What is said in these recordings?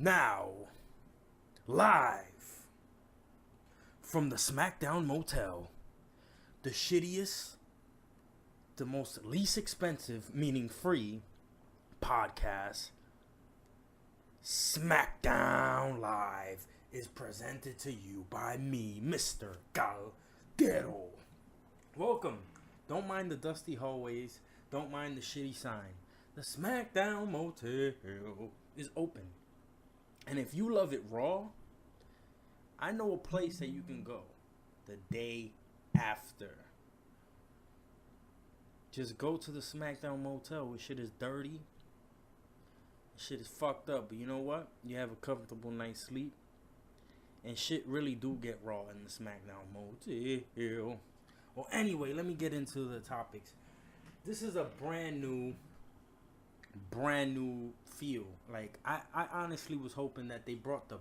Now, live from the Smackdown Motel, the shittiest, the most least expensive, meaning free, podcast, Smackdown Live, is presented to you by me, Mr. Caldero. Welcome. Don't mind the dusty hallways. Don't mind the shitty sign. The Smackdown Motel is open. And if you love it raw, I know a place that you can go the day after. Just go to the Smackdown Motel where shit is dirty. Shit is fucked up. But you know what? You have a comfortable night's sleep. And shit really do get raw in the Smackdown Motel. Well, anyway, let me get into the topics. This is a brand new feel. Like I honestly was hoping that they brought the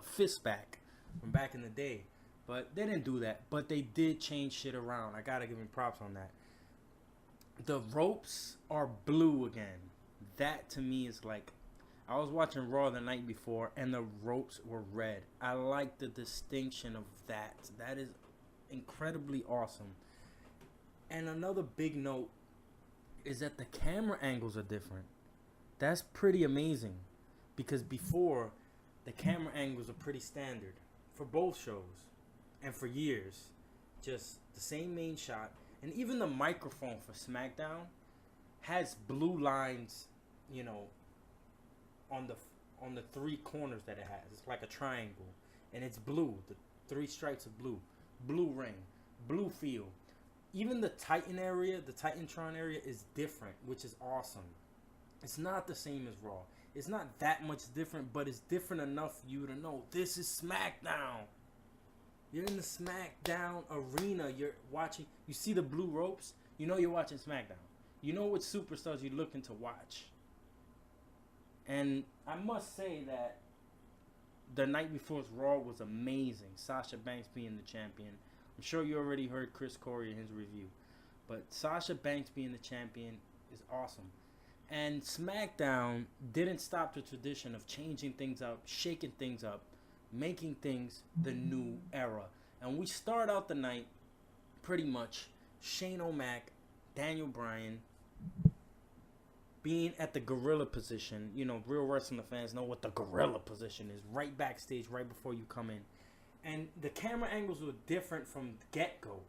fist back from back in the day, but they didn't do that. But they did change shit around. I gotta give them props on that. The ropes are blue again. That to me is like, I was watching Raw the night before and the ropes were red. I like the distinction of that. That is incredibly awesome. And another big note is that the camera angles are different. That's pretty amazing, because before, the camera angles are pretty standard for both shows and for years. Just the same main shot, and even the microphone for SmackDown has blue lines, on the three corners that it has. It's like a triangle, and it's blue. The three stripes of blue, blue ring, blue field. Even the Titan area, the Titantron area is different, which is awesome. It's not the same as Raw. It's not that much different, but it's different enough for you to know this is SmackDown. You're in the SmackDown arena. You're watching. You see the blue ropes. You know you're watching SmackDown. You know what superstars you're looking to watch. And I must say that the night before's Raw was amazing. Sasha Banks being the champion. I'm sure you already heard Chris Corey in his review. But Sasha Banks being the champion is awesome. And SmackDown didn't stop the tradition of changing things up, shaking things up, making things the new era. And we start out the night pretty much Shane O'Mac, Daniel Bryan being at the gorilla position. Real wrestling fans know what the gorilla position is. Right backstage, right before you come in. And the camera angles were different from the get-go.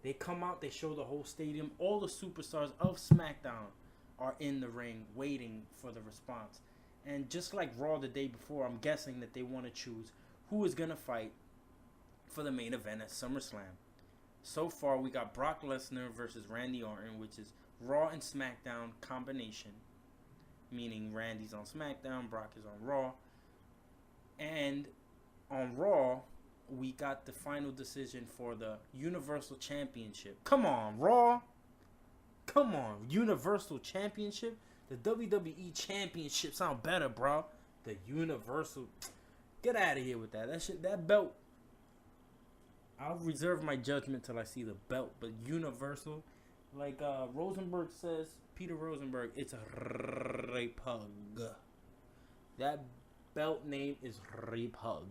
They come out, they show the whole stadium. All the superstars of SmackDown are in the ring waiting for the response. And just like Raw the day before, I'm guessing that they want to choose who is going to fight for the main event at SummerSlam. So far, we got Brock Lesnar versus Randy Orton, which is Raw and SmackDown combination. Meaning Randy's on SmackDown, Brock is on Raw. And on Raw, we got the final decision for the Universal Championship. Come on, Raw. Come on, Universal Championship. The WWE Championship sound better, bro. The Universal. Get out of here with that. That belt. I'll reserve my judgment till I see the belt. But Universal, like Rosenberg says, Peter Rosenberg, it's a repug. That belt name is repug.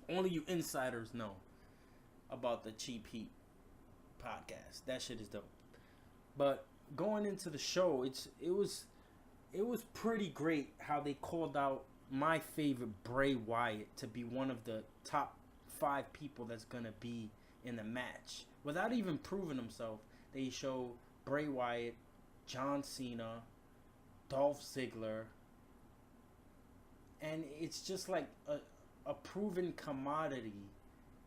Only you insiders know about the Cheap Heat podcast. That shit is dope. But going into the show, it was pretty great how they called out my favorite, Bray Wyatt, to be one of the top 5 people that's gonna be in the match. Without even proving himself, they show Bray Wyatt, John Cena, Dolph Ziggler, and it's just like a proven commodity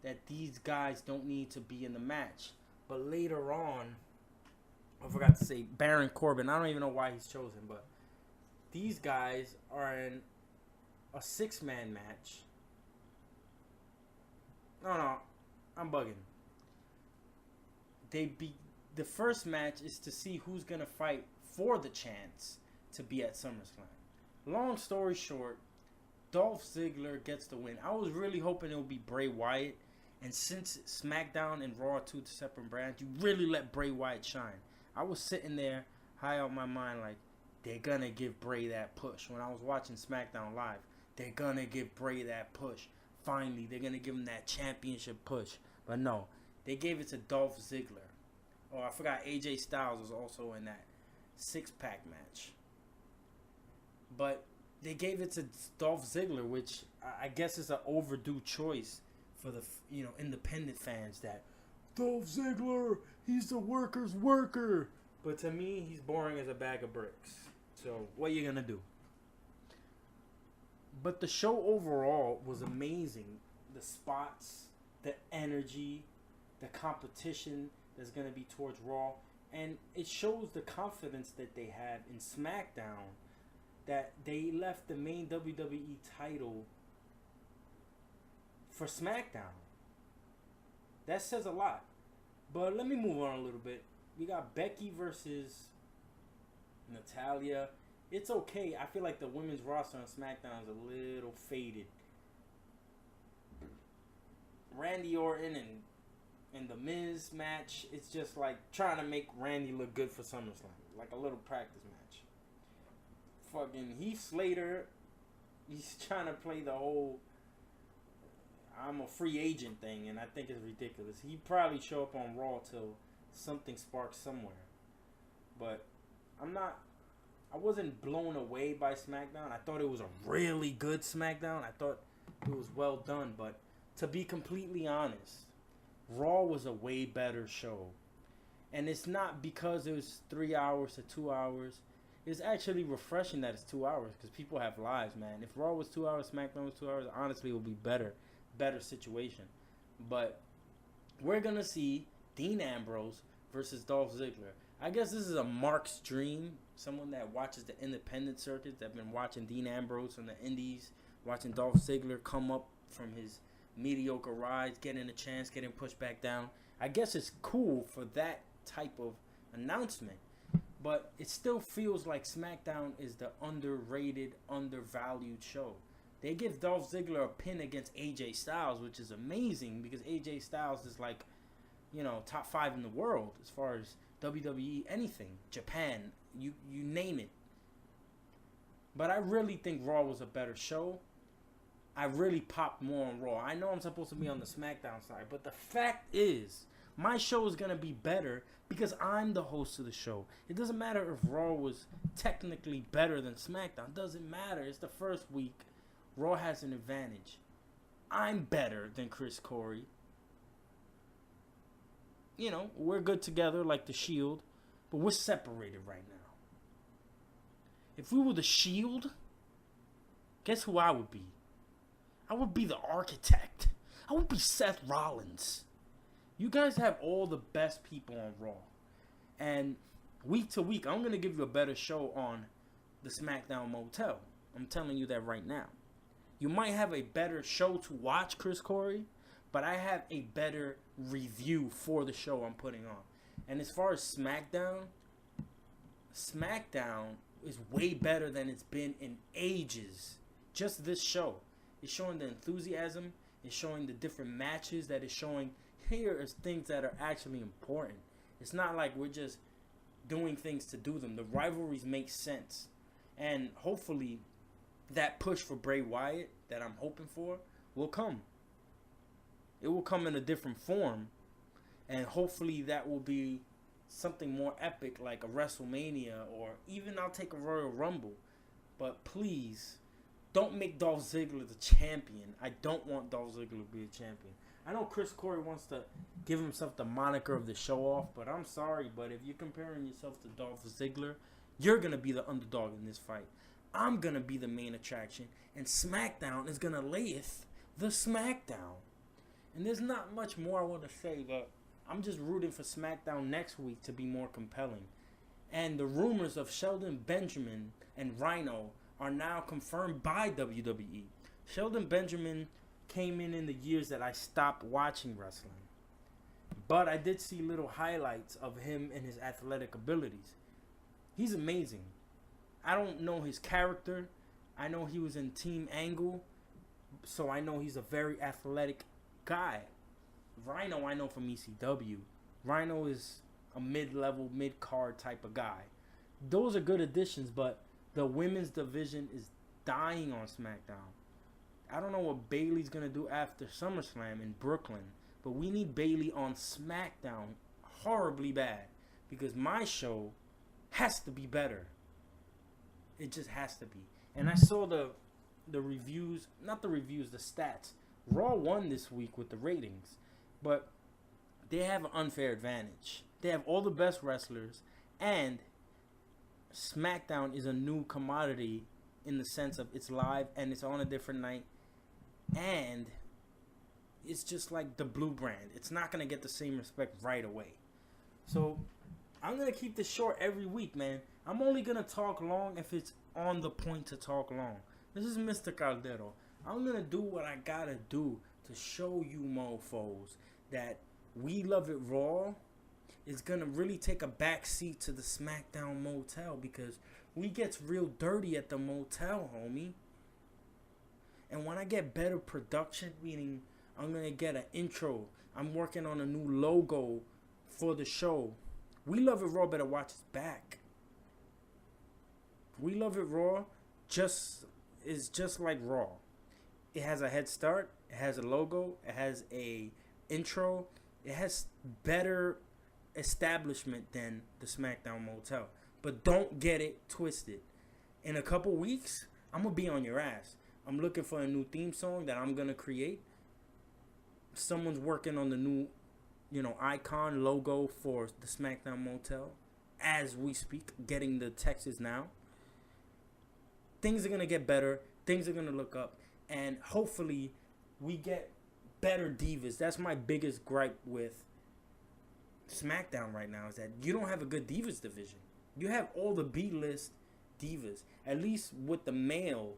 that these guys don't need to be in the match. But later on, I forgot to say Baron Corbin. I don't even know why he's chosen, but these guys are in a 6-man match. No, I'm bugging. The first match is to see who's gonna fight for the chance to be at SummerSlam. Long story short, Dolph Ziggler gets the win. I was really hoping it would be Bray Wyatt, and since SmackDown and Raw are 2 separate brands, you really let Bray Wyatt shine. I was sitting there high on my mind like, they're gonna give Bray that push. When I was watching SmackDown Live, they're gonna give Bray that push. Finally, they're gonna give him that championship push. But no, they gave it to Dolph Ziggler. Oh, I forgot AJ Styles was also in that 6-pack match. But they gave it to Dolph Ziggler, which I guess is an overdue choice for the independent fans. That Dolph Ziggler, he's the worker's worker. But to me, he's boring as a bag of bricks. So what are you gonna do? But the show overall was amazing. The spots, the energy, the competition that's going to be towards Raw. And it shows the confidence that they had in SmackDown, that they left the main WWE title for SmackDown. That says a lot. But let me move on a little bit. We got Becky versus Natalya. It's okay. I feel like the women's roster on SmackDown is a little faded. Randy Orton and the Miz match, it's just like trying to make Randy look good for SummerSlam. Like a little practice match. Fucking Heath Slater, he's trying to play the whole I'm a free agent thing, and I think it's ridiculous. He'd probably show up on Raw till something sparks somewhere. But I wasn't blown away by SmackDown. I thought it was a really good SmackDown. I thought it was well done. But to be completely honest, Raw was a way better show. And it's not because it was 3 hours to 2 hours. It's actually refreshing that it's 2 hours because people have lives, man. If Raw was 2 hours, SmackDown was 2 hours, honestly, it would be better situation. But we're going to see Dean Ambrose versus Dolph Ziggler. I guess this is a Mark's dream. Someone that watches the independent circuit, that's been watching Dean Ambrose from the indies, watching Dolph Ziggler come up from his mediocre rise, getting a chance, getting pushed back down. I guess it's cool for that type of announcement. But it still feels like SmackDown is the underrated, undervalued show. They give Dolph Ziggler a pin against AJ Styles, which is amazing because AJ Styles is like, top 5 in the world as far as WWE, anything, Japan, you name it. But I really think Raw was a better show. I really popped more on Raw. I know I'm supposed to be on the SmackDown side, but the fact is, my show is going to be better because I'm the host of the show. It doesn't matter if Raw was technically better than SmackDown. It doesn't matter. It's the first week. Raw has an advantage. I'm better than Chris Corey. We're good together like the Shield, but we're separated right now. If we were the Shield, guess who I would be? I would be the Architect. I would be Seth Rollins. You guys have all the best people on Raw. And week to week, I'm going to give you a better show on the Smackdown Motel. I'm telling you that right now. You might have a better show to watch, Chris Corey, but I have a better review for the show I'm putting on. And as far as SmackDown is way better than it's been in ages. Just this show. It's showing the enthusiasm. It's showing the different matches that it's showing. Here is things that are actually important. It's not like we're just doing things to do them. The rivalries make sense. And hopefully that push for Bray Wyatt that I'm hoping for will come. It will come in a different form. And hopefully that will be something more epic like a WrestleMania, or even I'll take a Royal Rumble. But please, don't make Dolph Ziggler the champion. I don't want Dolph Ziggler to be a champion. I know Chris Corey wants to give himself the moniker of the show off, but I'm sorry, but if you're comparing yourself to Dolph Ziggler, you're going to be the underdog in this fight. I'm going to be the main attraction, and SmackDown is going to layeth the SmackDown. And there's not much more I want to say, but I'm just rooting for SmackDown next week to be more compelling. And the rumors of Shelton Benjamin and Rhino are now confirmed by WWE. Shelton Benjamin came in the years that I stopped watching wrestling. But I did see little highlights of him and his athletic abilities. He's amazing. I don't know his character. I know he was in Team Angle, so I know he's a very athletic guy. Rhino I know from ECW. Rhino is a mid-level, mid-card type of guy. those are good additions, but the women's division is dying on SmackDown. I don't know what Bayley's going to do after SummerSlam in Brooklyn, but we need Bayley on SmackDown horribly bad because my show has to be better. It just has to be. And I saw the reviews, not the reviews, the stats. Raw won this week with the ratings, but they have an unfair advantage. They have all the best wrestlers, and SmackDown is a new commodity in the sense of it's live and it's on a different night, and it's just like the blue brand. It's not going to get the same respect right away. So I'm going to keep this short every week, man. I'm only going to talk long if it's on the point to talk long. This is Mr. Caldero. I'm going to do what I got to do to show you mofos that We Love It Raw is going to really take a back seat to the Smackdown Motel because we gets real dirty at the motel, homie. And when I get better production, meaning I'm going to get an intro, I'm working on a new logo for the show. We Love It Raw better watch its back. We Love It Raw is just like Raw. It has a head start, it has a logo, it has a intro, it has better establishment than the Smackdown Motel. But don't get it twisted. In a couple weeks, I'm going to be on your ass. I'm looking for a new theme song that I'm going to create. Someone's working on the new, icon logo for the Smackdown Motel as we speak, getting the texts now. Things are going to get better. Things are going to look up. And hopefully we get better divas. That's my biggest gripe with SmackDown right now is that you don't have a good divas division. You have all the B-list divas. At least with the male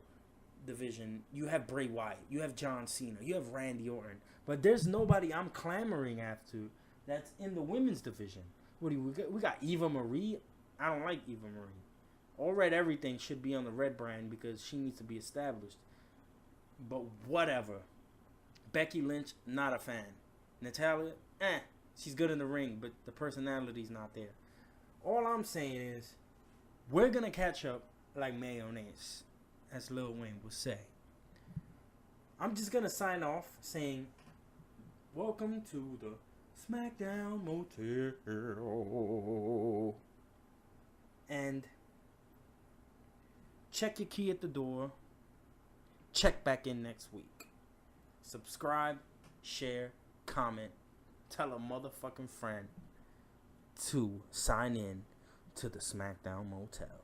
division, you have Bray Wyatt, you have John Cena, you have Randy Orton. But there's nobody I'm clamoring after that's in the women's division. What do we got? Eva Marie? I don't like Eva Marie. All Red Everything should be on the Red brand because she needs to be established. But whatever. Becky Lynch, not a fan. Natalia, she's good in the ring, but the personality's not there. All I'm saying is, we're going to catch up like mayonnaise, as Lil Wayne would say. I'm just going to sign off saying, welcome to the Smackdown Motel. And check your key at the door. Check back in next week. Subscribe, share, comment. Tell a motherfucking friend to sign in to the Smackdown Motel.